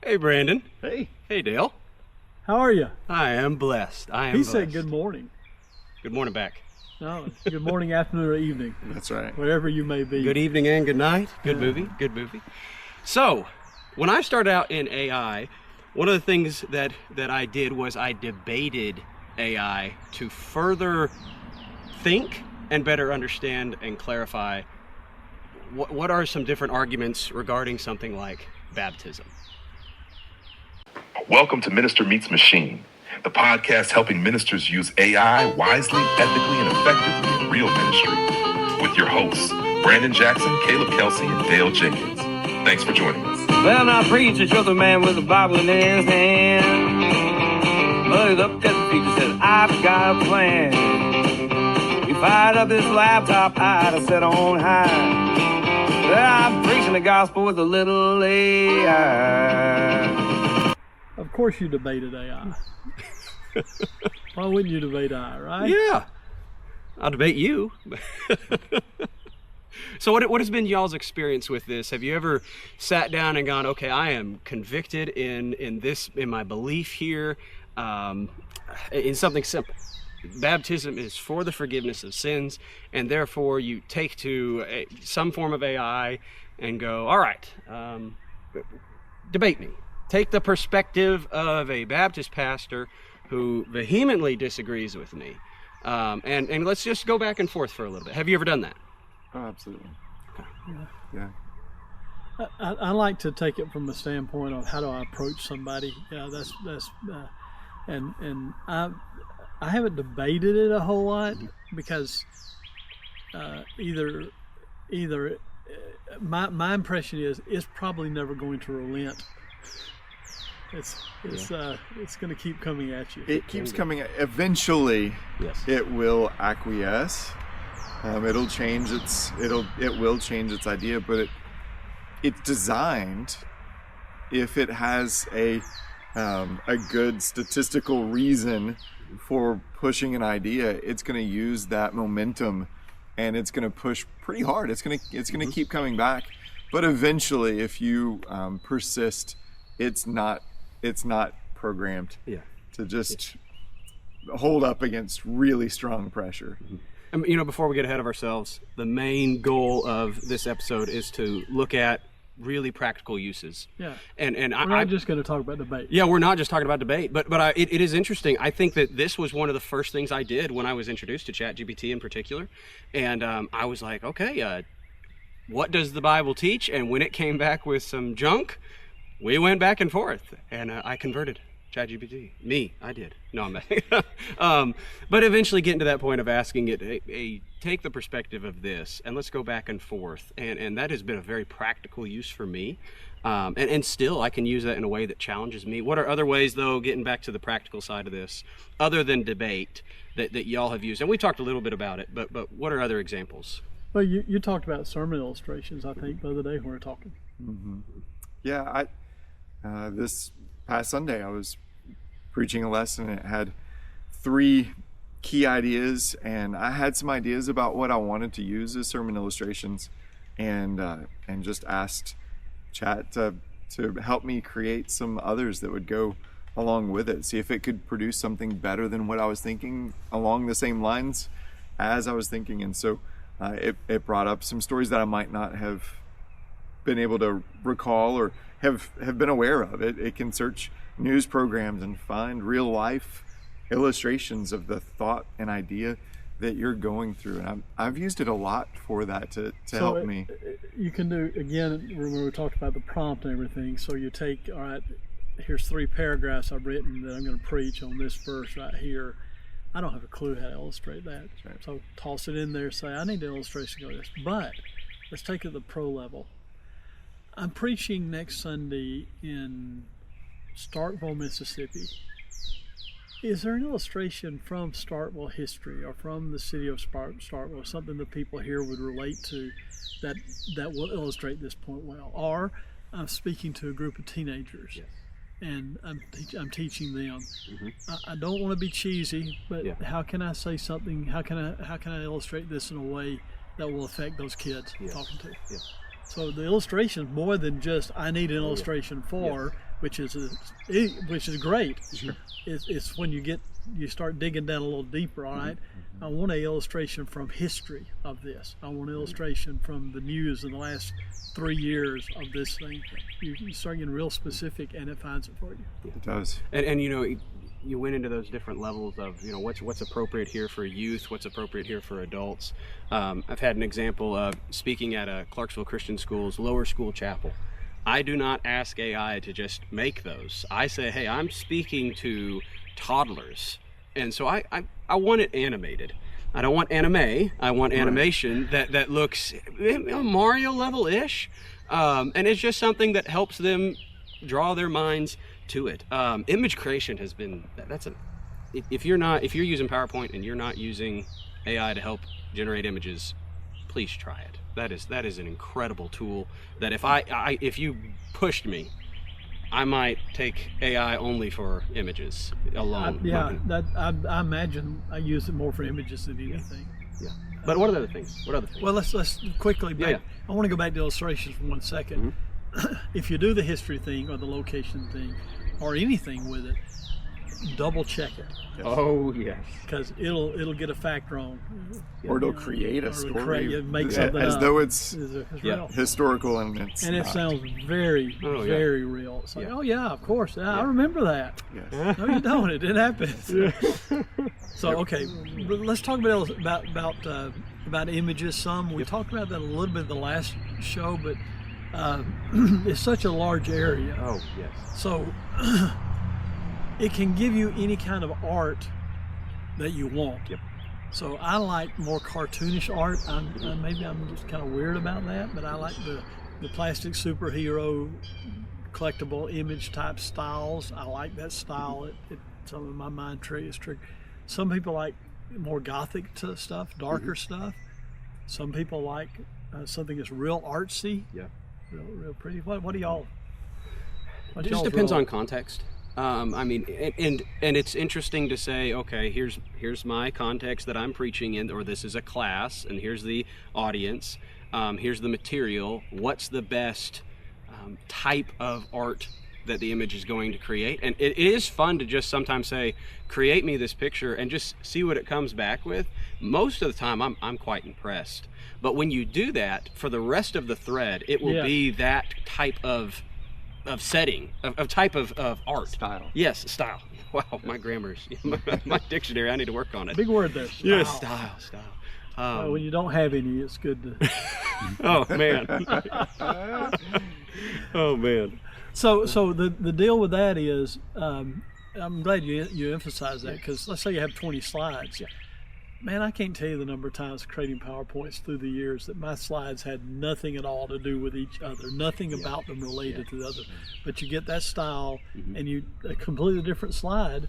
Hey, Brandon. Hey. Hey, Dale. How are you? I am blessed. He said good morning. Good morning back. No, good morning, afternoon, or evening. That's right. Wherever you may be. Good evening and good night. Good movie. Good movie. So, when I started out in AI, one of the things that I did was I debated AI to further think and better understand and clarify what are some different arguments regarding something like baptism. Welcome to Minister Meets Machine, the podcast helping ministers use AI wisely, ethically, and effectively in real ministry. With your hosts, Brandon Jackson, Caleb Kelsey, and Dale Jenkins. Thanks for joining us. Well, now preacher shows a man with a Bible in his hand. Looked up at the feet and said, I've got a plan. He fired up his laptop high to set on high. I'm preaching the gospel with a little AI. Of course you debated AI. Why wouldn't you debate AI, right? Yeah. I'll debate you. So what has been y'all's experience with this? Have you ever sat down and gone, okay, I am convicted in my belief here, in something simple. Baptism is for the forgiveness of sins, and therefore you take to some form of AI and go, all right, debate me. Take the perspective of a Baptist pastor who vehemently disagrees with me, and let's just go back and forth for a little bit. Have you ever done that? Oh, absolutely. Yeah. I like to take it from the standpoint of how do I approach somebody. Yeah, and I haven't debated it a whole lot because either my impression is it's probably never going to relent. It's going to keep coming at you. It keeps coming. Eventually, Yes. it will acquiesce. It will change its idea, but it's designed. If it has a good statistical reason for pushing an idea, it's going to use that momentum, and it's going to push pretty hard. It's going to keep coming back, but eventually, if you persist, it's not programmed to just hold up against really strong pressure. Before we get ahead of ourselves, the main goal of this episode is to look at really practical uses. Yeah. And we're not just going to talk about debate. Yeah, we're not just talking about debate, but it is interesting. I think that this was one of the first things I did when I was introduced to ChatGPT in particular. And I was like, okay, what does the Bible teach? And when it came back with some junk, we went back and forth, and I converted ChatGPT. I did. No, I'm not. But eventually getting to that point of asking it, take the perspective of this, and let's go back and forth. And that has been a very practical use for me. And still, I can use that in a way that challenges me. What are other ways, though, getting back to the practical side of this, other than debate, that y'all have used? And we talked a little bit about it, but what are other examples? Well, you talked about sermon illustrations, I think, the other day when we were talking. Mm-hmm. Yeah, this past Sunday I was preaching a lesson, and it had 3 key ideas, and I had some ideas about what I wanted to use as sermon illustrations, and just asked Chat to help me create some others that would go along with it, see if it could produce something better than what I was thinking along the same lines as I was thinking. And so it brought up some stories that I might not have been able to recall or have been aware of. It can search news programs and find real life illustrations of the thought and idea that you're going through, and I've used it a lot for that to help me. You can do, again, remember we talked about the prompt and everything, so you take, all right, here's 3 paragraphs I've written that I'm going to preach on this verse right here. I don't have a clue how to illustrate that. Right. So toss it in there, say I need an illustration of this, but let's take it to the pro level. I'm preaching next Sunday in Starkville, Mississippi. Is there an illustration from Starkville history or from the city of Starkville, something that people here would relate to that will illustrate this point well? Or I'm speaking to a group of teenagers, Yes. and I'm teaching them. Mm-hmm. I don't want to be cheesy, but Yeah. how can I say something? How can I illustrate this in a way that will affect those kids I'm talking to? Yeah. So the illustration is more than just I need an illustration for. which is great. It's when you start digging down a little deeper. All right, I want an illustration from history of this. I want an illustration from the news in the last 3 years of this thing. You start getting real specific, and it finds it for you. It does. And you went into those different levels of what's appropriate here for youth, what's appropriate here for adults. I've had an example of speaking at a Clarksville Christian School's lower school chapel. I do not ask AI to just make those. I say, hey, I'm speaking to toddlers, and so I want it animated. I don't want anime. I want animation that looks Mario level-ish, and it's just something that helps them draw their minds to it. Image creation has been if you're using PowerPoint and you're not using AI to help generate images, please try it. That is an incredible tool that if you pushed me, I might take AI only for images alone. I imagine I use it more for images than anything. Yeah. But what other things? Well, let's quickly back. Yeah. I want to go back to illustrations for 1 second. If you do the history thing or the location thing or anything with it, double check it. Oh yes, because it'll get a fact wrong, or it'll create a story make something as up. though it's real. historical and it sounds very real. It's like, oh yeah, of course, I remember that. Yes. No, you don't. It didn't happen. So okay, let's talk about images. We talked about that a little bit in the last show, but it's such a large area. Oh yes. So it can give you any kind of art that you want. Yep. So I like more cartoonish art. Maybe I'm just kind of weird about that, but I like the plastic superhero collectible image type styles. I like that style. Some of my mind is trick. Some people like more gothic stuff, darker stuff. Some people like something that's real artsy. Yeah. Real pretty. What do y'all? It just depends on context. I mean, and it's interesting to say, okay, here's my context that I'm preaching in, or this is a class, and here's the audience, here's the material. What's the best type of art that the image is going to create? And it is fun to just sometimes say, create me this picture and just see what it comes back with. Most of the time, I'm quite impressed. But when you do that, for the rest of the thread, it will be that type of setting, of type of art. Style. Yes, style. Wow, my grammar's, my dictionary, I need to work on it. Big word there. Style. Yes, style. When you don't have any, it's good to... Oh, man. Oh, man. So the deal with that is, I'm glad you emphasize that, because let's say you have 20 slides. Yeah. Man, I can't tell you the number of times creating PowerPoints through the years that my slides had nothing at all to do with each other, nothing about them related to the other. But you get that style, and a completely different slide,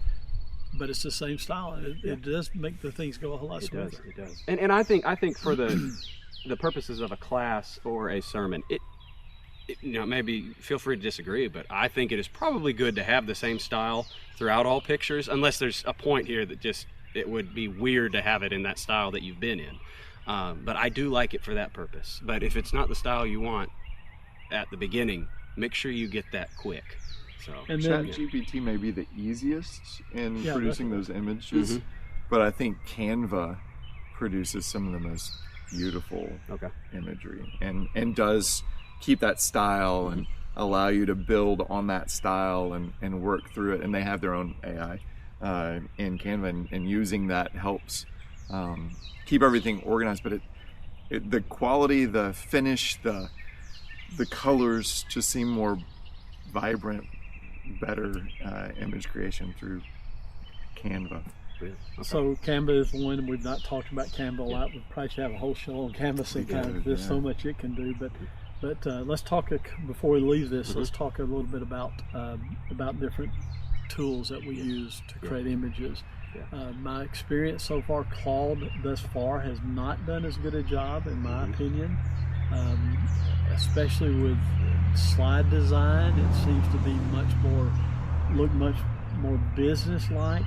but it's the same style. It does make the things go a whole lot smoother. It does. And I think for the purposes of a class or a sermon, it maybe feel free to disagree, but I think it is probably good to have the same style throughout all pictures, unless there's a point here that just it would be weird to have it in that style that you've been in. But I do like it for that purpose. But if it's not the style you want at the beginning, make sure you get that quick. So ChatGPT may be the easiest in producing those images, but I think Canva produces some of the most beautiful imagery and does keep that style and allow you to build on that style and work through it. And they have their own AI in Canva, and using that helps keep everything organized. But the quality, the finish, the colors just seem more vibrant, better image creation through Canva. Okay. So Canva is one, and we've not talked about Canva a lot. We probably should have a whole show on Canva sometime. There's so much it can do. But let's talk, before we leave this, let's talk a little bit about different tools that we use to create images. My experience so far, Claude thus far has not done as good a job, in my opinion, especially with slide design. It seems to be much more business-like.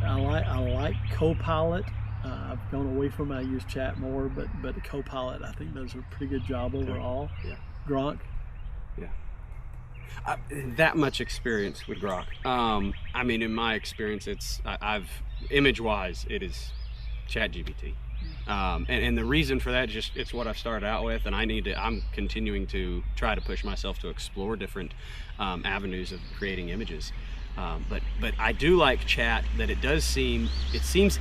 I like Copilot. I've gone away from it. I use Chat more, but Copilot I think does a pretty good job overall. Gronk. That much experience with Grok. I mean, in my experience, image-wise, it is ChatGPT. And the reason for that is just it's what I've started out with, and I'm continuing to try to push myself to explore different avenues of creating images. But I do like Chat that it seems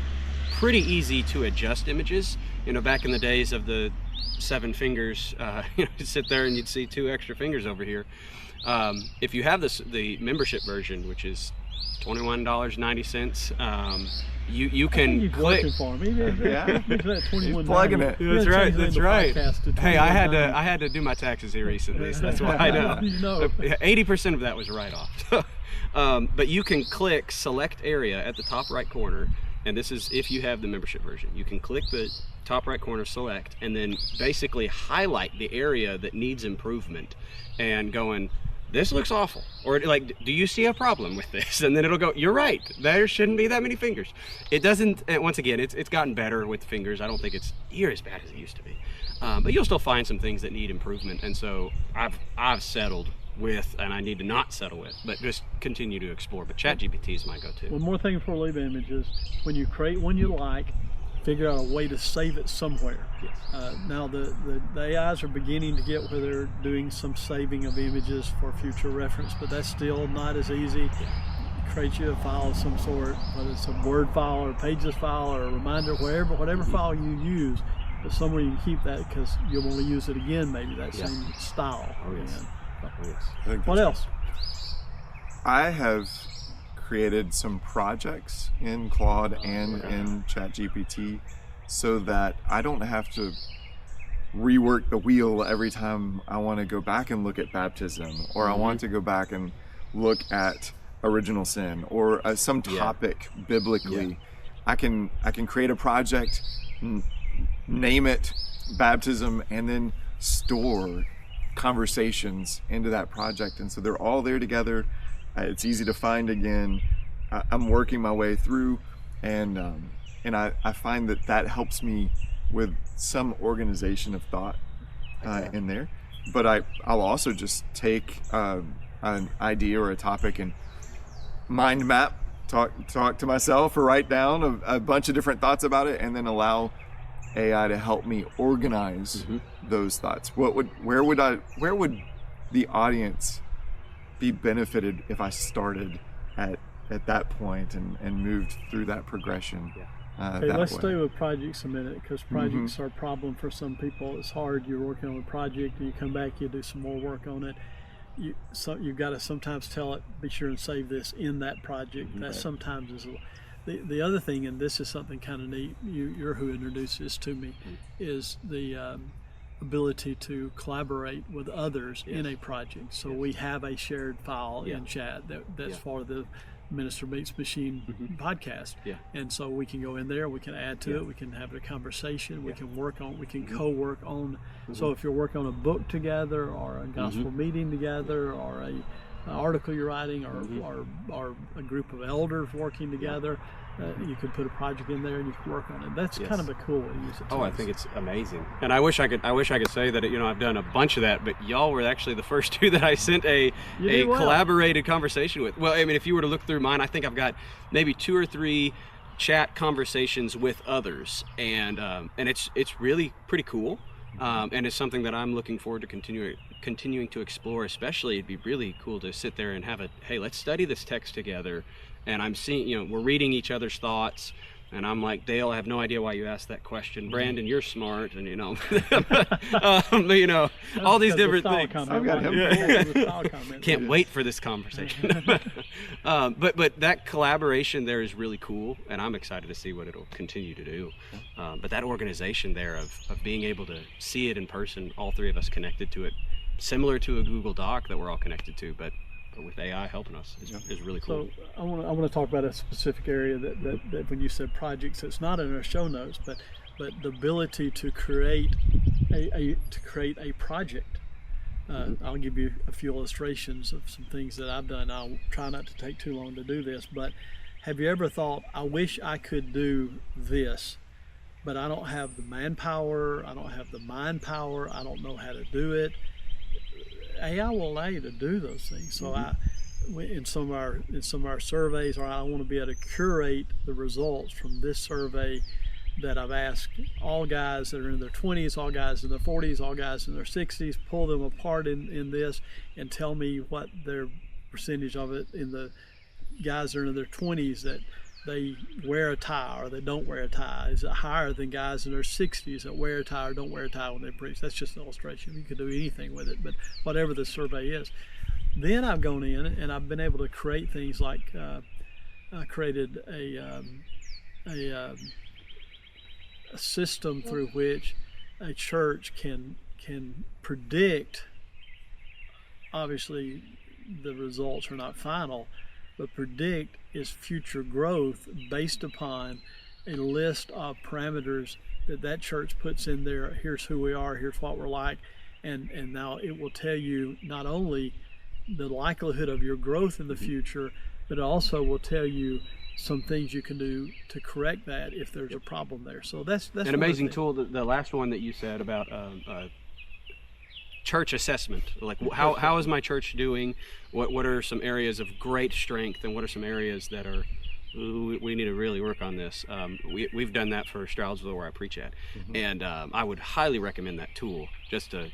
pretty easy to adjust images. Back in the days of the 7 fingers, you'd sit there and you'd see 2 extra fingers over here. If you have the membership version, which is $21.90, you can click. Yeah. He's plugging it. That's right. That's right. Hey, I had to do my taxes here recently, so that's why I know. 80% of that was write-off. But you can click select area at the top right corner, and this is if you have the membership version. You can click the top right corner, select, and then basically highlight the area that needs improvement, and going, this looks awful, or like, do you see a problem with this? And then it'll go, you're right, there shouldn't be that many fingers. It doesn't, once again, it's gotten better with fingers. I don't think it's near as bad as it used to be, but you'll still find some things that need improvement. And so I've settled with, and I need to not settle with, but just continue to explore. But ChatGPT is my go-to. One more thing before we leave images: when you create one you like, figure out a way to save it somewhere. Yes. Now the AIs are beginning to get where they're doing some saving of images for future reference, but that's still not as easy. Create you a file of some sort, whether it's a Word file or a Pages file or a Reminder, whatever file you use, but somewhere you can keep that because you'll want to use it again, maybe that same style. Oh, yes. again. I think What that's- else? I have created some projects in Claude and in ChatGPT so that I don't have to rework the wheel every time I want to go back and look at baptism, or I want to go back and look at original sin, or some topic biblically. I can create a project, name it baptism, and then store conversations into that project, and so they're all there together. It's easy to find again. I'm working my way through, and I find that helps me with some organization of thought in there. But I'll also just take an idea or a topic and mind map, talk to myself, or write down a bunch of different thoughts about it, and then allow AI to help me organize those thoughts. Where would the audience be benefited if I started at that point and moved through that progression? Let's stay with projects a minute, because projects are a problem for some people. It's hard. You're working on a project and you come back, you do some more work on it. You've got to sometimes tell it, be sure and save this in that project. That sometimes is the other thing, and this is something kind of neat. You're who introduced this to me, is the ability to collaborate with others in a project. So we have a shared file in Chat that's for the Minister Meets Machine podcast. And so we can go in there, we can add to it, we can have a conversation, we can work on, we can co-work on. So if you're working on a book together, or a gospel meeting together, or an article you're writing, or a group of elders working together, you could put a project in there and you can work on it. That's kind of a cool way to use it. Oh, I think it's amazing, and I wish I could say that I've done a bunch of that, but y'all were actually the first 2 that I sent a collaborated conversation with. Well, I mean, if you were to look through mine, I think I've got maybe 2 or 3 chat conversations with others, and it's really pretty cool, and it's something that I'm looking forward to continuing to explore. Especially, it'd be really cool to sit there and have hey, let's study this text together. And I'm seeing, we're reading each other's thoughts, and I'm like, Dale, I have no idea why you asked that question. Brandon, you're smart, and all these different things. I've got him. Can't wait for this conversation. But that collaboration there is really cool, and I'm excited to see what it'll continue to do. But that organization there of being able to see it in person, all 3 of us connected to it, similar to a Google Doc that we're all connected to, but with AI helping us is really cool. So I want to talk about a specific area that when you said projects, it's not in our show notes, but the ability to create a project. I'll give you a few illustrations of some things that I've done. I'll try not to take too long to do this, but have you ever thought, I wish I could do this, but I don't have the manpower, I don't have the mind power, I don't know how to do it? AI will allow you to do those things. So in some of our surveys, or I want to be able to curate the results from this survey that I've asked all guys that are in their 20s, all guys in their 40s, all guys in their 60s, pull them apart in this and tell me what their percentage of it in the guys that are in their 20s that they wear a tie or they don't wear a tie. Is it higher than guys in their 60s that wear a tie or don't wear a tie when they preach? That's just an illustration. You could do anything with it, but whatever the survey is. Then I've gone in and I've been able to create things like I created a system through which a church can predict. Obviously, the results are not final, but predict is future growth based upon a list of parameters that church puts in there. Here's who we are, here's what we're like, and now it will tell you not only the likelihood of your growth in the future, but it also will tell you some things you can do to correct that if there's a problem there. So that's an amazing tool. The last one that you said about church assessment, like how is my church doing? What are some areas of great strength, and what are some areas that are we need to really work on this? We've done that for Stroudsville, where I preach at, and I would highly recommend that tool. That's a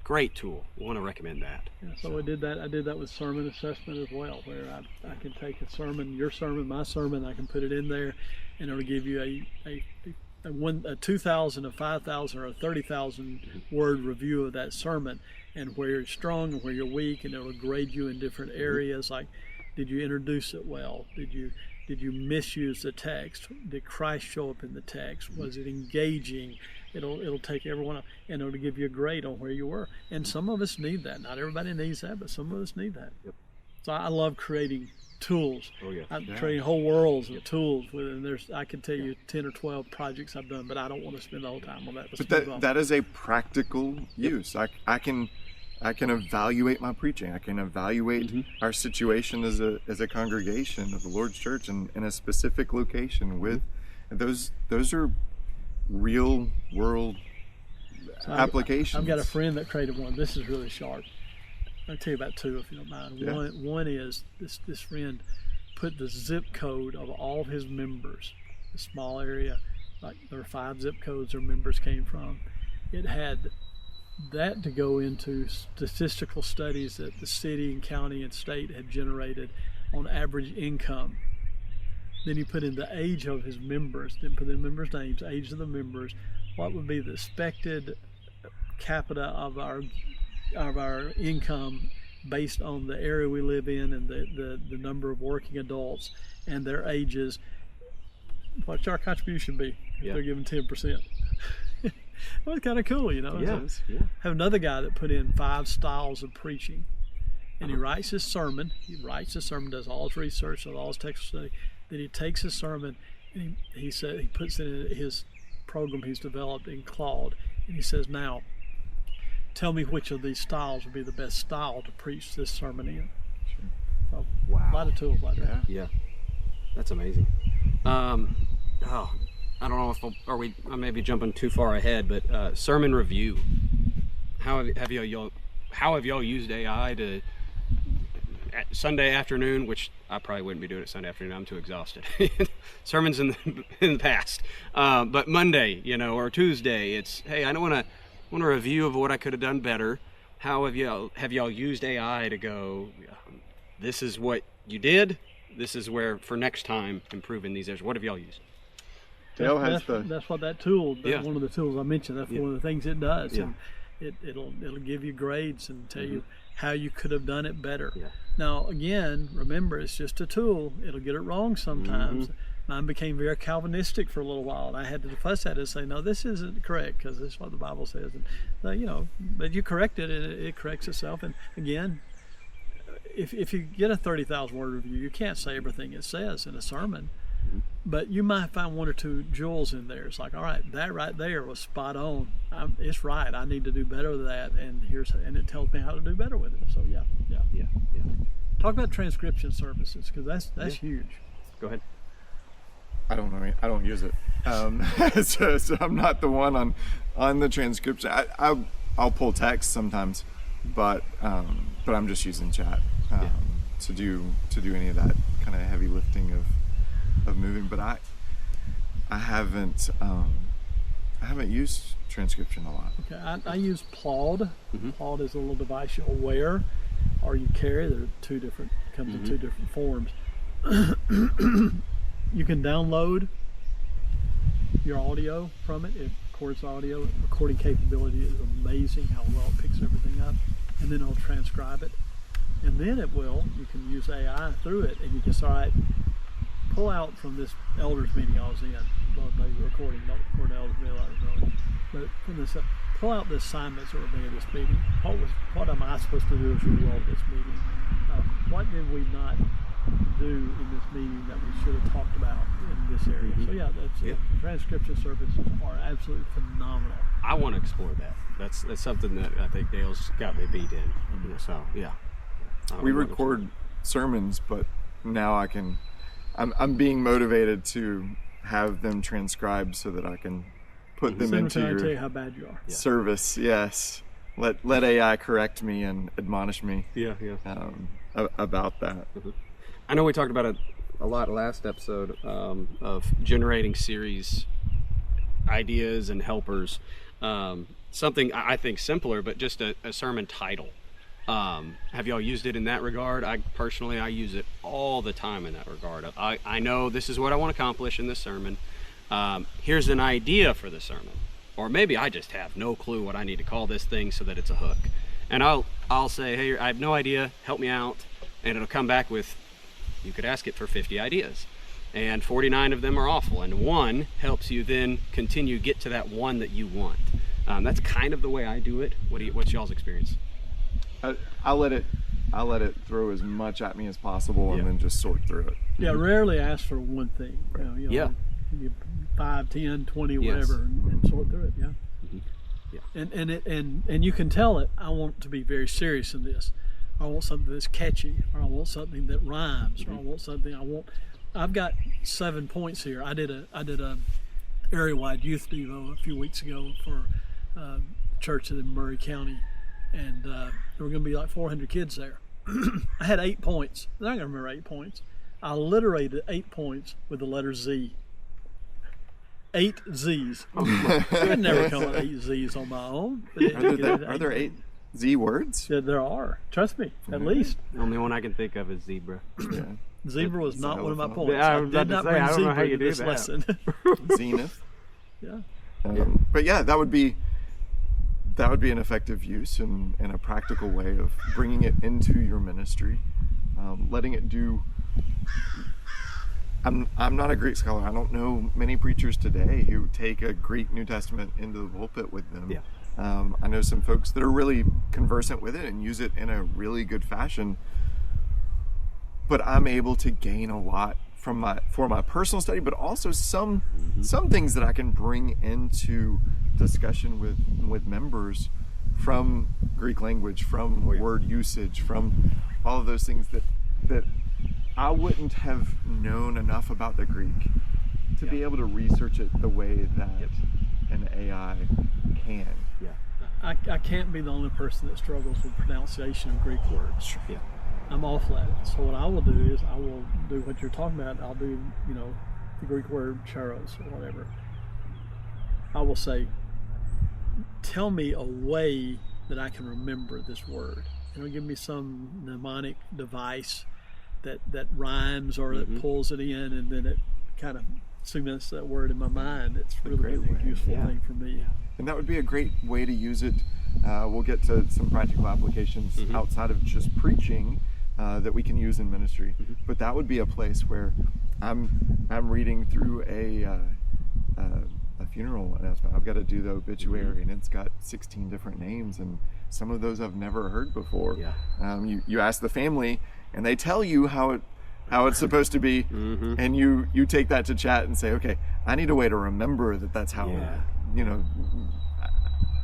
great tool. I want to recommend that. Yeah, so I did that with sermon assessment as well, where I can take a sermon, your sermon, my sermon, I can put it in there, and it'll give you a 2,000, a 5,000, or a 30,000 word review of that sermon, and where you're strong and where you're weak, and it'll grade you in different areas. Like, did you introduce it well? Did you misuse the text? Did Christ show up in the text? Was it engaging? It'll take everyone up, and it'll give you a grade on where you were. And some of us need that. Not everybody needs that, but some of us need that. Yep. So I love creating tools. Oh yeah. I'm creating whole worlds of tools. And I can tell you 10 or 12 projects I've done, but I don't want to spend the whole time on that. But that is a practical use. I can evaluate my preaching. I can evaluate our situation as a congregation of the Lord's Church in a specific location with those are real world applications. I've got a friend that created one. This is really sharp. I'll tell you about two if you don't mind. Yeah. One is this friend put the zip code of all of his members, a small area, like there are 5 zip codes their members came from. It had that to go into statistical studies that the city and county and state had generated on average income. Then he put in the age of his members, then put in members' names, age of the members, what would be the expected capita of our income based on the area we live in and the number of working adults and their ages. What should our contribution be if they're giving 10%? Well, it's kind of cool, you know. Yeah. Have another guy that put in 5 styles of preaching, and he writes his sermon. Does all his research, does all his textual study. Then he takes his sermon and he puts it in his program he's developed in Claude, and he says, "Now, tell me which of these styles would be the best style to preach this sermon in." Sure. So, wow, a lot of tools like that. Yeah, that's amazing. I don't know if I may be jumping too far ahead, but sermon review. How have y'all used AI to Sunday afternoon, which I probably wouldn't be doing it Sunday afternoon. I'm too exhausted. Sermons in the past, but Monday, or Tuesday, it's hey, I want a review of what I could have done better. How have y'all used AI to go? This is what you did. This is where for next time improving these areas. What have y'all used? That's what that tool. One of the tools I mentioned. That's one of the things it does. Yeah. And it'll give you grades and tell you how you could have done it better. Yeah. Now again, remember it's just a tool. It'll get it wrong sometimes. Mine became very Calvinistic for a little while, and I had to fuss at it and say, no, this isn't correct because this is what the Bible says. And but you correct it, and it corrects itself. And again, if you get a 30,000 word review, you can't say everything it says in a sermon. But you might find 1 or 2 jewels in there. It's like, all right, that right there was spot on. It's right. I need to do better with that, and it tells me how to do better with it. So yeah. Talk about transcription services because that's huge. Go ahead. I don't know. I don't use it, so I'm not the one on the transcription. I'll pull text sometimes, but I'm just using chat to do any of that kind of heavy lifting of moving. But I haven't used transcription a lot. Okay, I use Claude. Claude is a little device you'll wear or you carry. There are two different, comes in two different forms. You can download your audio from it. It records audio. Recording capability is amazing how well it picks everything up, and then it'll transcribe it. And then you can use AI through it, and you can say, all right, pull out from this elders meeting I was in. Well, maybe recording, not recording elders meeting, I don't know. But from this, pull out the assignments that were made at this meeting. What am I supposed to do as a result of this meeting? What did we not do in this meeting that we should have talked about in this area? So that's transcription services are absolutely phenomenal. I want to explore that. That's something that I think Dale's got me beat in. So yeah. We record sermons, but now I'm being motivated to have them transcribed so that I can put them into I tell you your how bad you are. service. Yes. Let AI correct me and admonish me about that. I know we talked about it a lot last episode of generating series ideas and helpers. Something I think simpler, but just a sermon title. Have y'all used it in that regard? I personally use it all the time in that regard. I know this is what I want to accomplish in this sermon. Here's an idea for the sermon. Or maybe I just have no clue what I need to call this thing so that it's a hook. And I'll say, hey, I have no idea, help me out. And it'll come back with, you could ask it for 50 ideas. And 49 of them are awful. And one helps you then get to that one that you want. That's kind of the way I do it. What's y'all's experience? I'll let it throw as much at me as possible and then just sort through it. Yeah, rarely ask for one thing. You 5, 10, 20, whatever, and sort through it. And you can tell it, I want to be very serious in this. I want something that's catchy, or I want something that rhymes, or I want something I've got 7 points here. I did a area-wide youth devo a few weeks ago for church in Murray County, and there were going to be like 400 kids there. I had 8 points. I'm not going to remember 8 points. I alliterated 8 points with the letter Z. 8 Z's. I'd never come up with 8 Z's on my own. Are there 8 Z words? Yeah, there are. Trust me, at least. The only one I can think of is zebra. Yeah. Zebra was not one of my points. Yeah, I did not bring zebra to this lesson. Zenith. Yeah. But yeah, that would be an effective use and a practical way of bringing it into your ministry, letting it do. I'm not a Greek scholar. I don't know many preachers today who take a Greek New Testament into the pulpit with them. Yeah. I know some folks that are really conversant with it and use it in a really good fashion. But I'm able to gain a lot for my personal study, but also some things that I can bring into discussion with members from Greek language, from word usage, from all of those things that I wouldn't have known enough about the Greek to be able to research it the way that an AI can. Yeah. I can't be the only person that struggles with pronunciation of Greek words. Yeah. I'm awful at it. So what I will do is I will do what you're talking about. I'll do, the Greek word charos or whatever. I will say, tell me a way that I can remember this word. Give me some mnemonic device that rhymes or that pulls it in, and then it kind of cements that word in my mind. It's really a useful thing for me. And that would be a great way to use it. We'll get to some practical applications outside of just preaching that we can use in ministry. But that would be a place where I'm reading through a funeral announcement. I've got to do the obituary, and it's got 16 different names, and some of those I've never heard before. You ask the family, and they tell you how it's supposed to be, and you take that to chat and say, okay, I need a way to remember that's how.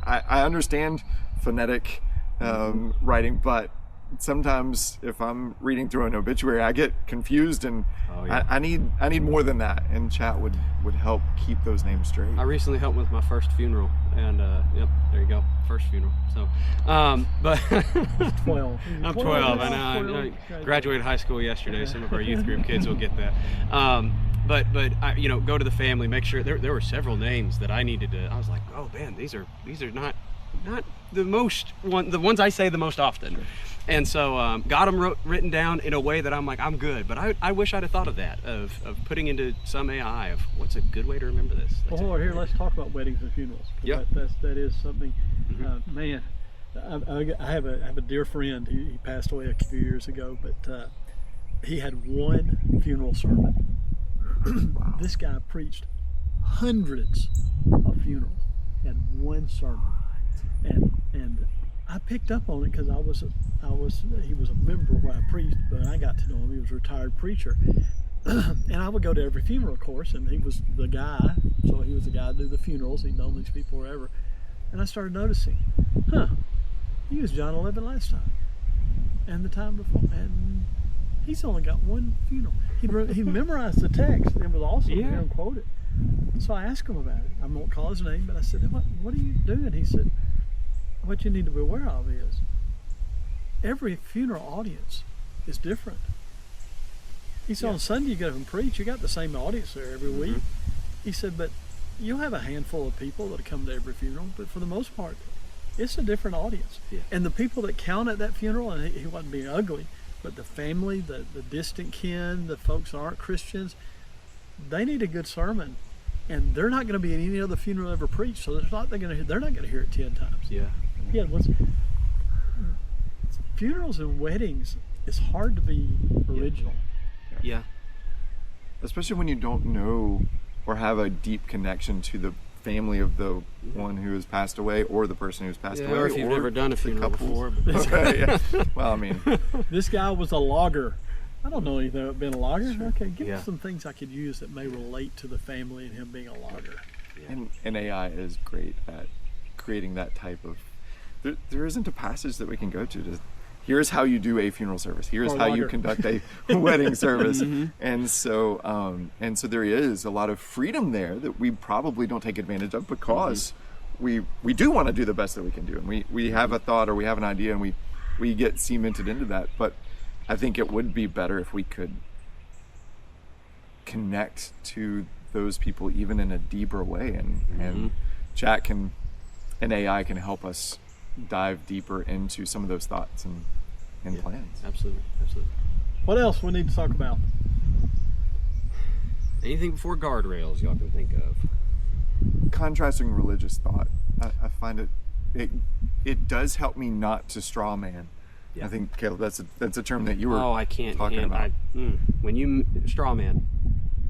I understand phonetic writing, but sometimes if I'm reading through an obituary, I get confused, and Oh, yeah. I need more than that. And chat would help keep those names straight. I recently helped with my first funeral, and yep, there you go, first funeral. So, but 12. I'm 12. I know. I graduated high school yesterday. Some of our youth group kids will get that. But I, go to the family, make sure there were several names that I needed to. I was like, oh man, these are not the ones I say the most often. Sure. And so got them written down in a way that I'm like, I'm good. But I wish I'd have thought of that, of putting into some AI of what's a good way to remember this. Well, here, let's talk about weddings and funerals. Yeah. That is something, man. I have a dear friend. He passed away a few years ago, but he had one funeral sermon. Wow. This guy preached hundreds of funerals and one sermon, and I picked up on it because he was a member where I preached, but I got to know him. He was a retired preacher, and I would go to every funeral, of course, and he was the guy. So he was the guy to do the funerals. He'd known these people forever, and I started noticing, he used John 11 last time, and the time before, and he's only got one funeral. He memorized the text. It was awesome to hear him quote it. So I asked him about it. I won't call his name, but I said, what are you doing? He said, what you need to be aware of is every funeral audience is different. He said, on Sunday you go up and preach, you got the same audience there every week. He said, but you'll have a handful of people that come to every funeral, but for the most part, it's a different audience. Yeah. And the people that count at that funeral, and he wasn't being ugly, but the family, the distant kin, the folks that aren't Christians, they need a good sermon. And they're not going to be in any other funeral ever preached, so they're not going to hear it 10 times. Yeah. Yeah. Funerals and weddings, it's hard to be original. Yeah. Especially when you don't know or have a deep connection to the family of the one who has passed away, or the person who's passed away, or if you've never done a funeral before. Okay, yeah. Well, I mean, this guy was a logger. I don't know anything about being a logger. Sure. Okay, give me some things I could use that may relate to the family and him being a logger. And AI is great at creating that type of. There isn't a passage that we can go to. Here's how you do a funeral service. Here's how you conduct a wedding service. And so there is a lot of freedom there that we probably don't take advantage of because we do want to do the best that we can do, and we have a thought or we have an idea and we get cemented into that. But I think it would be better if we could connect to those people even in a deeper way, and chat and AI can help us dive deeper into some of those thoughts and plans. Absolutely. What else we need to talk about? Anything before guardrails y'all can think of? Contrasting religious thought, I find it does help me not to straw man. Yeah. I think, Caleb, that's a term that you were talking about. When you straw man,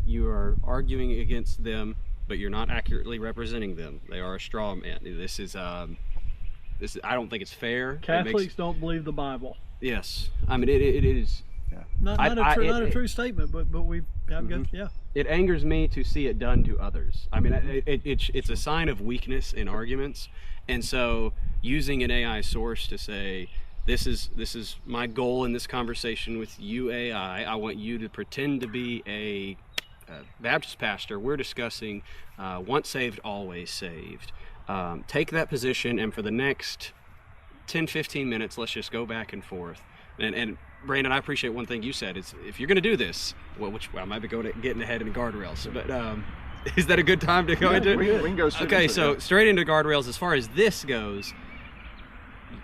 you are arguing against them, but you're not accurately representing them. They are a straw man. This is I don't think it's fair. Catholics don't believe the Bible. Yes, I mean it is. Yeah. Not a true statement, but we have got It angers me to see it done to others. I mean, it's a sign of weakness in arguments, and so using an AI source to say, this is my goal in this conversation with you, AI. I want you to pretend to be a Baptist pastor. We're discussing once saved, always saved. Take that position, and for the next 10-15 minutes, let's just go back and forth. And Brandon, I appreciate one thing you said. Is if you're going to do this, which I might be getting ahead in the guardrails, but is that a good time to go into it? We can go straight okay, into so it. Straight into guardrails. As far as this goes,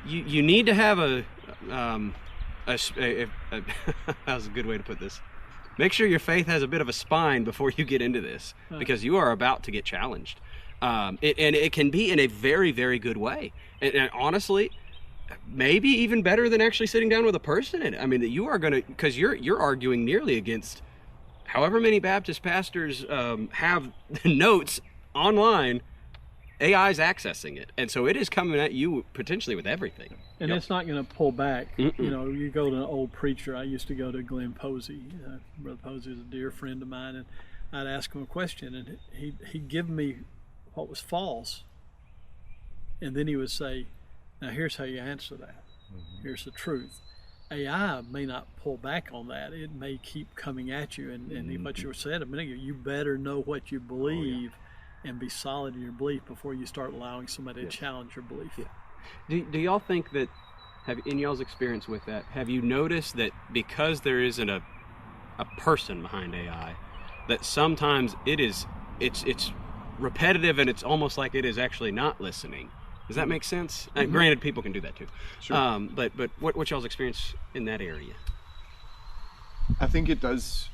you need to have a that was a good way to put this. Make sure your faith has a bit of a spine before you get into this, because you are about to get challenged. And it can be in a very, very good way. And honestly, maybe even better than actually sitting down with a person in it. I mean, that you are going to, because you're arguing nearly against however many Baptist pastors have notes online. AI's accessing it, and so it is coming at you potentially with everything. And it's not going to pull back. You know, you go to an old preacher. I used to go to Glenn Posey. Brother Posey is a dear friend of mine, and I'd ask him a question, and he'd give me what was false, and then he would say, now here's how you answer that. Here's the truth. AI may not pull back on that. It may keep coming at you. And what you said a minute ago, you better know what you believe and be solid in your belief before you start allowing somebody to challenge your belief. Do y'all think that, in y'all's experience with that, have you noticed that because there isn't a person behind AI, that sometimes it's repetitive and it's almost like it is actually not listening? Does that make sense? Granted, people can do that too. Sure. But what's y'all's experience in that area? I think it does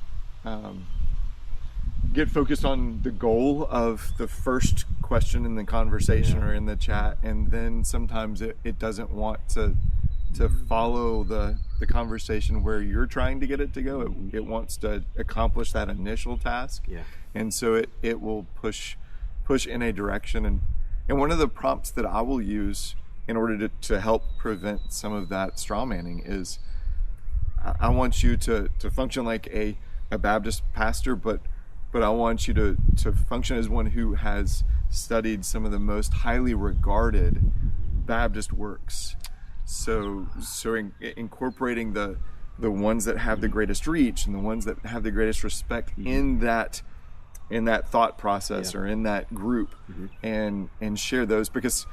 get focused on the goal of the first question in the conversation or in the chat, and then sometimes it doesn't want to follow the conversation where you're trying to get it to go. It wants to accomplish that initial task, and so it will push in a direction. And one of the prompts that I will use in order to help prevent some of that straw manning is, I want you to function like a Baptist pastor, but I want you to function as one who has studied some of the most highly regarded Baptist works. So incorporating the ones that have the greatest reach and the ones that have the greatest respect in that thought process or in that group, and share those, because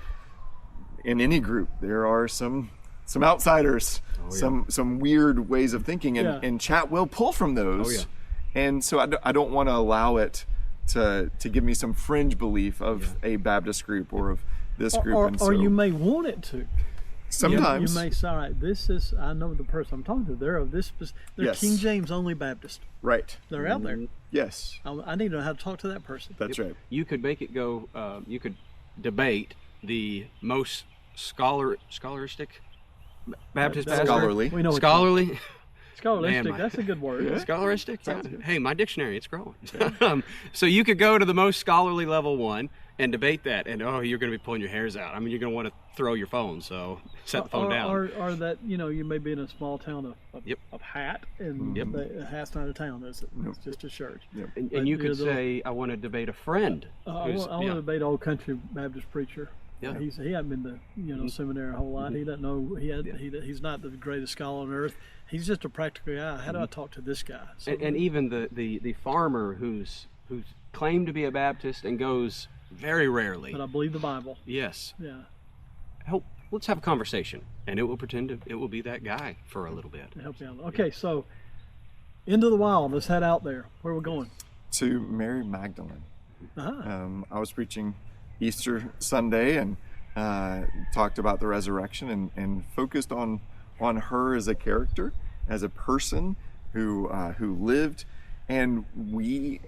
in any group there are some outsiders, some weird ways of thinking, and chat will pull from those. And so I don't want to allow it to give me some fringe belief of a Baptist group or of this group. Or you may want it to. Sometimes you may say, all right, this is, I know the person I'm talking to, they're King James only Baptist. Right. They're out there. Yes. I need to know how to talk to that person. That's right. You could make it go, you could debate the most scholaristic Baptist pastor. Scholarly. We know Scholarly. Scholastic, Man, that's a good word. Yeah. Scholaristic? Hey, my dictionary, it's growing. So you could go to the most scholarly level one and debate that, and you're going to be pulling your hairs out. I mean, you're going to want to throw your phone, so set the phone down. Or that, you may be in a small town of Hat, and Hat's not a town, is it? It's just a church. Yep. And you could say, I want to debate a friend. I want to debate an old country Baptist preacher. Yeah. He hasn't been to seminary a whole lot. He doesn't know. He's not the greatest scholar on earth. He's just a practical guy. How do I talk to this guy? So, and even the farmer who's claimed to be a Baptist and goes very rarely. But I believe the Bible. Yes. Yeah. Let's have a conversation, and it will it will be that guy for a little bit. To help you out. Okay, so into the wild. Let's head out there. Where are we going? To Mary Magdalene. Uh-huh. I was preaching Easter Sunday and talked about the resurrection and focused on her as a character, as a person who lived, and we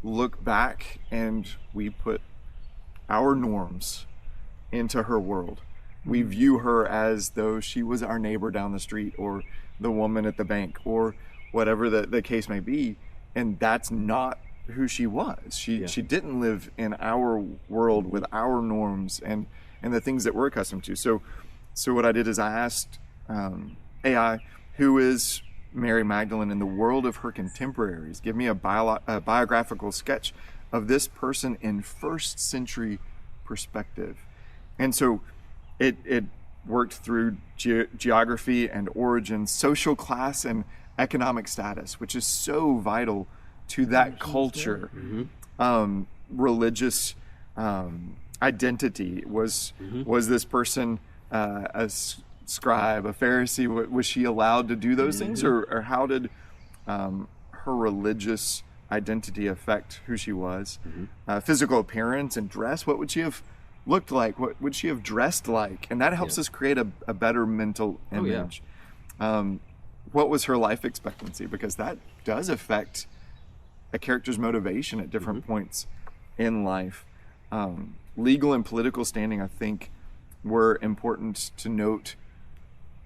look back and we put our norms into her world. We view her as though she was our neighbor down the street, or the woman at the bank, or whatever the case may be, and that's not who she was. She didn't live in our world with our norms and the things that we're accustomed to. So what I did is I asked AI, who is Mary Magdalene in the world of her contemporaries? Give me a biographical sketch of this person in first century perspective. And so it worked through geography and origin, social class and economic status, which is so vital to that culture. Religious identity. Was this person a scribe, a Pharisee? Was she allowed to do those things, or how did her religious identity affect who she was? Physical appearance and dress. What would she have looked like? What would she have dressed like? And that helps us create a better mental image. What was her life expectancy? Because that does affect a character's motivation at different points in life. Legal and political standing, I think, were important to note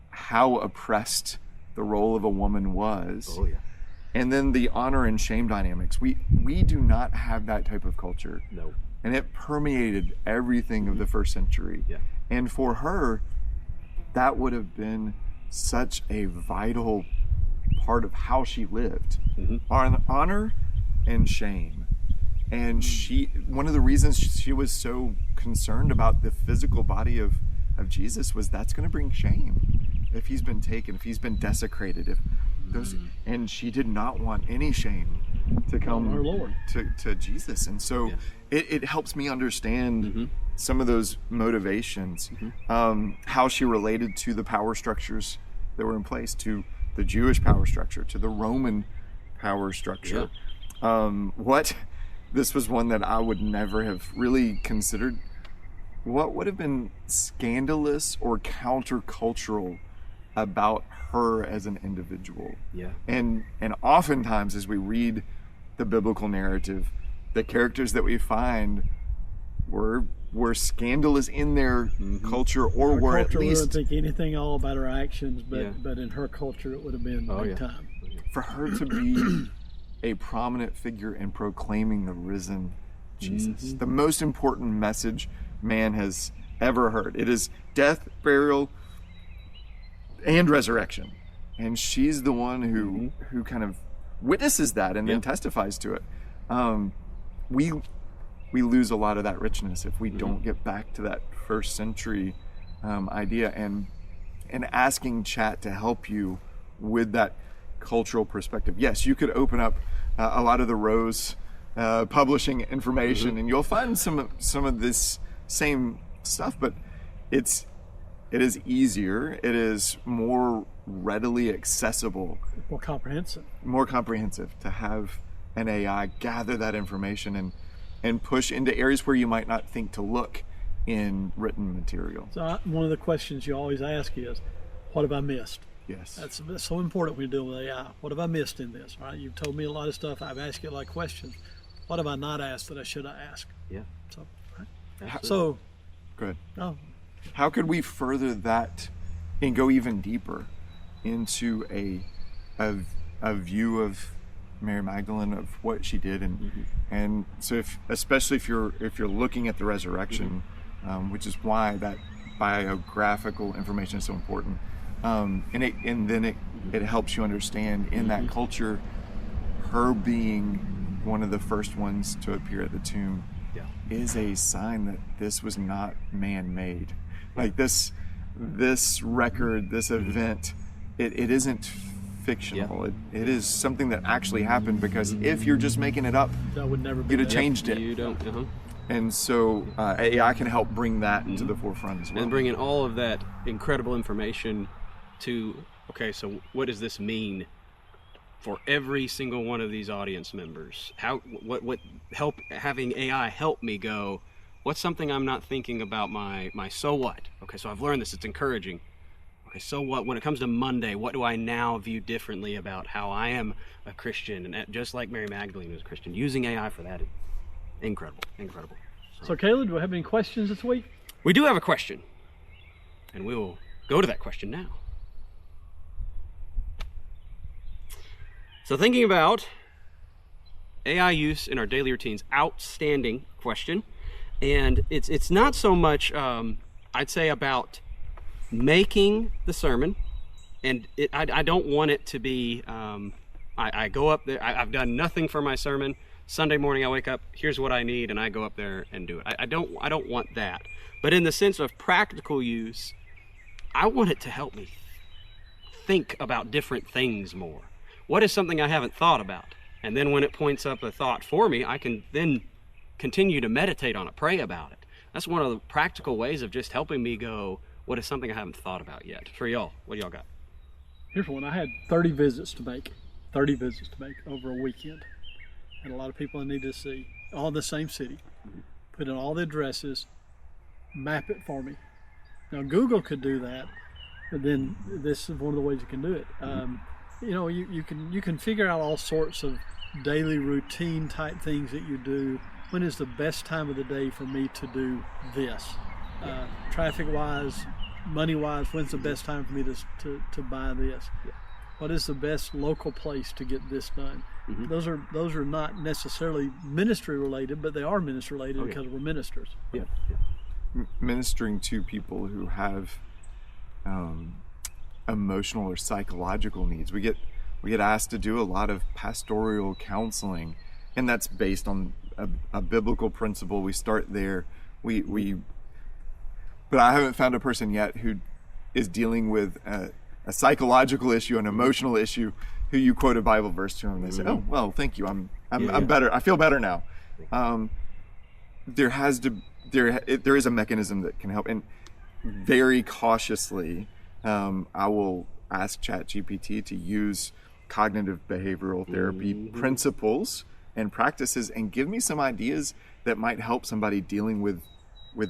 how oppressed the role of a woman was. And then the honor and shame dynamics. We do not have that type of culture. No. And it permeated everything of the first century. And for her, that would have been such a vital part of how she lived. Honor and shame. And one of the reasons she was so concerned about the physical body of Jesus was that's going to bring shame. if he's been taken, if he's been desecrated, if those, and she did not want any shame to come Our Lord. to Jesus. And so it helps me understand some of those motivations, how she related to the power structures that were in place, to the Jewish power structure, to the Roman power structure. This was one that I would never have really considered. What would have been scandalous or countercultural about her as an individual? And oftentimes as we read the biblical narrative, the characters that we find were scandalous in their culture, or Our were culture at least, wouldn't think anything all about her actions, but in her culture it would have been big time. for her to be a prominent figure in proclaiming the risen Jesus, the most important message man has ever heard. It is death, burial, and resurrection. And she's the one who kind of witnesses that and then testifies to it. We lose a lot of that richness if we don't get back to that first century idea, and asking chat to help you with that cultural perspective. Yes, you could open up a lot of the Rose publishing information and you'll find some of this same stuff, but it is easier, it is more readily accessible, More comprehensive to have an AI gather that information and push into areas where you might not think to look in written material. So one of the questions you always ask is, what have I missed? Yes. That's so important when you're dealing with AI. What have I missed in this? All right, you've told me a lot of stuff. I've asked you a lot of questions. What have I not asked that I should have asked? So, all right. So, Good. oh, How could we further that and go even deeper into a view of Mary Magdalene, of what she did, and so especially if you're looking at the resurrection, which is why that biographical information is so important, and then it helps you understand in that culture, her being one of the first ones to appear at the tomb is a sign that this was not man-made. Like this record, this event, it isn't fictional. It is something that actually happened, because if you're just making it up, that would never be you'd have there. changed it. You don't. And so AI can help bring that to the forefront as well. And bringing all of that incredible information to, okay, so what does this mean for every single one of these audience members? What help having AI help me go, what's something I'm not thinking about my so what? Okay, so I've learned this, it's encouraging. Okay, so what, when it comes to Monday, what do I now view differently about how I am a Christian? And just like Mary Magdalene was a Christian, using AI for that is incredible. So Caleb, do we have any questions this week? We do have a question, and we will go to that question now. So thinking about AI use in our daily routines, outstanding question. And it's not so much, I'd say, about making the sermon. And I don't want it to be, I go up there, I've done nothing for my sermon. Sunday morning I wake up, here's what I need, and I go up there and do it. I don't want that. But in the sense of practical use, I want it to help me think about different things more. What is something I haven't thought about? And then when it points up a thought for me, I can then continue to meditate on it, pray about it. That's one of the practical ways of just helping me go, what is something I haven't thought about yet? For y'all, what do y'all got? Here's one. I had 30 visits to make over a weekend. And a lot of people I need to see, all in the same city. Put in all the addresses, map it for me. Now Google could do that, but then this is one of the ways you can do it. You can figure out all sorts of daily routine type things that you do. When is the best time of the day for me to do this? Traffic wise, money wise, when's the best time for me to buy this? What is the best local place to get this done? Those are not necessarily ministry related, but they are ministry related because we're ministers. Ministering to people who have emotional or psychological needs. We get asked to do a lot of pastoral counseling, and that's based on a biblical principle. We start there. But I haven't found a person yet who is dealing with a psychological issue, an emotional issue, who you quote a Bible verse to, and they say, "Oh, well, thank you. I'm better. I feel better now." There is a mechanism that can help, and very cautiously, I will ask ChatGPT to use cognitive behavioral therapy principles and practices, and give me some ideas that might help somebody dealing with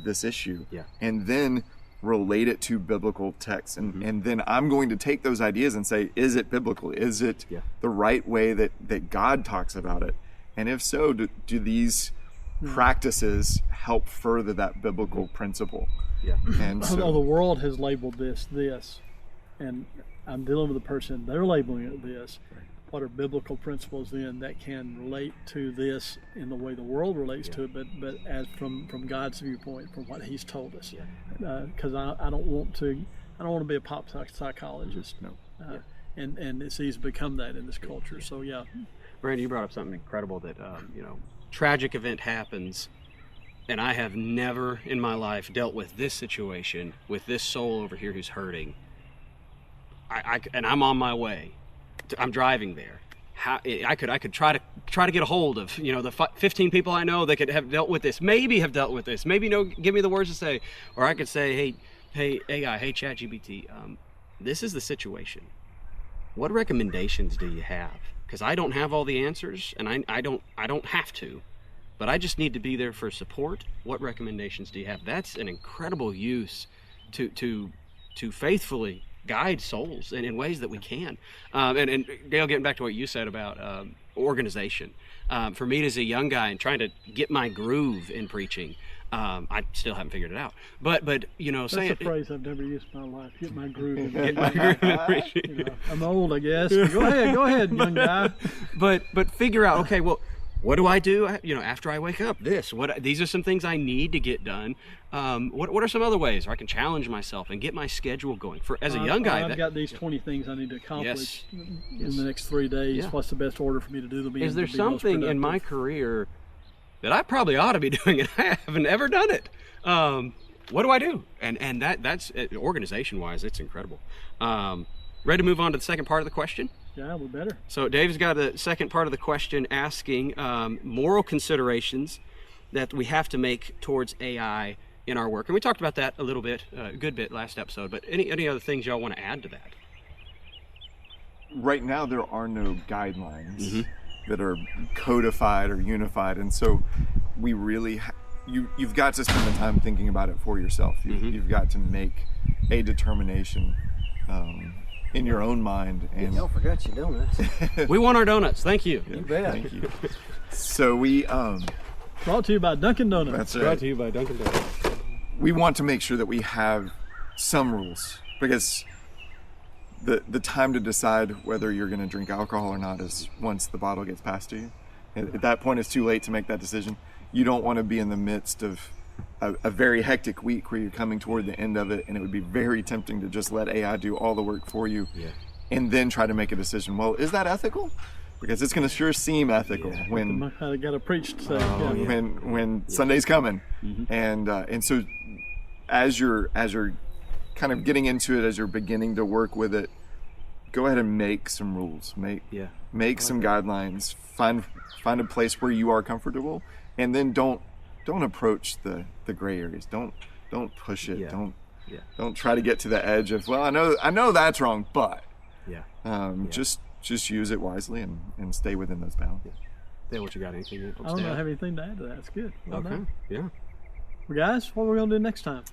this issue, and then relate it to biblical texts, and then I'm going to take those ideas and say, is it biblical? Is it the right way that God talks about it? And if so, do these practices help further that biblical principle? And Although the world has labeled this, and I'm dealing with a person, they're labeling it this. What are biblical principles then that can relate to this in the way the world relates to it, but as from God's viewpoint, from what He's told us? Because I don't want to be a pop psychologist. And it's easy to become that in this culture. So Brandon, you brought up something incredible that tragic event happens, and I have never in my life dealt with this situation with this soul over here who's hurting. And I'm on my way. I'm driving there. I could try to get a hold of the 15 people I know that could have dealt with this. Maybe have dealt with this. Maybe give me the words to say, or I could say, hey AI, hey ChatGPT, this is the situation. What recommendations do you have? Because I don't have all the answers, and I don't have to, but I just need to be there for support. What recommendations do you have? That's an incredible use to faithfully guide souls in ways that we can. And Dale, getting back to what you said about organization, for me as a young guy and trying to get my groove in preaching, I still haven't figured it out. But that's a phrase I've never used in my life. Get my groove. Get my groove in preaching. I'm old, I guess. Go ahead, young guy. But figure out, okay, well, what do I do? After I wake up, these are some things I need to get done. What are some other ways where I can challenge myself and get my schedule going? As a young guy, I've got these 20 things I need to accomplish in the next 3 days. What's the best order for me to do them? Is there something in my career that I probably ought to be doing and I haven't ever done it? What do I do? And that's organization-wise, it's incredible. Ready to move on to the second part of the question? Yeah, we better. So Dave's got the second part of the question asking moral considerations that we have to make towards AI in our work. And we talked about that a good bit last episode, but any other things y'all want to add to that? Right now, there are no guidelines that are codified or unified. And so we really, you've got to spend the time thinking about it for yourself. You've got to make a determination in your own mind. And don't forget your donuts. We want our donuts. Thank you. You bet. Thank you. So we brought to you by Dunkin' Donuts. That's right. Brought to you by Dunkin' Donuts. We want to make sure that we have some rules, because the time to decide whether you're going to drink alcohol or not is once the bottle gets passed to you. At that point, it's too late to make that decision. You don't want to be in the midst of a very hectic week where you're coming toward the end of it, and it would be very tempting to just let AI do all the work for you, and then try to make a decision. Well, is that ethical? Because it's going to sure seem ethical when I got to preach today. When Sunday's coming, and so as you're kind of getting into it, as you're beginning to work with it, go ahead and make some rules, make some guidelines, find a place where you are comfortable, and then don't approach the gray areas. Don't push it. Don't try to get to the edge of, well, I know that's wrong, but just use it wisely and stay within those bounds. Dale, what you got? Anything else? I don't have anything to add to that. It's good. Well done. Yeah. Well, guys, what are we going to do next time?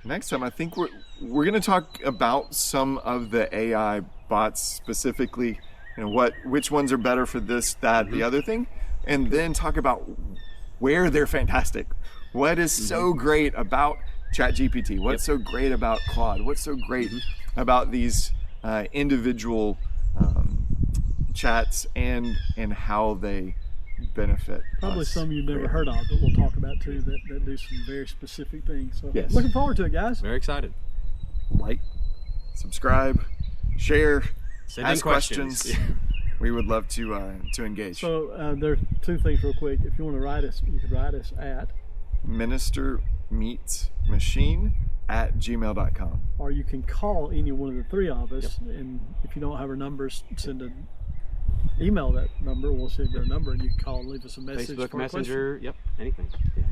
Next time, I think we're going to talk about some of the AI bots specifically, which ones are better for this, that, the other thing, and then talk about where they're fantastic. What is so great about ChatGPT? What's so great about Claude? What's so great about these individual chats and how they benefit probably us. Some you've never heard of that we'll talk about too, that do some very specific things. So looking forward to it, guys. Very excited. Like, subscribe, share, Send ask in questions. We would love to engage. So there are two things real quick. If you want to write us, you could write us at Minister Meets Machine gmail.com. Or you can call any one of the three of us, and if you don't have our numbers, send an email that number. We'll send you our number, and you can call and leave us a message. Facebook, for Messenger, yep, anything. Yeah.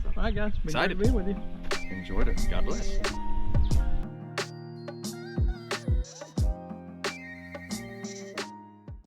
So, All right, guys. Been great excited to be with you. Enjoyed it. God bless.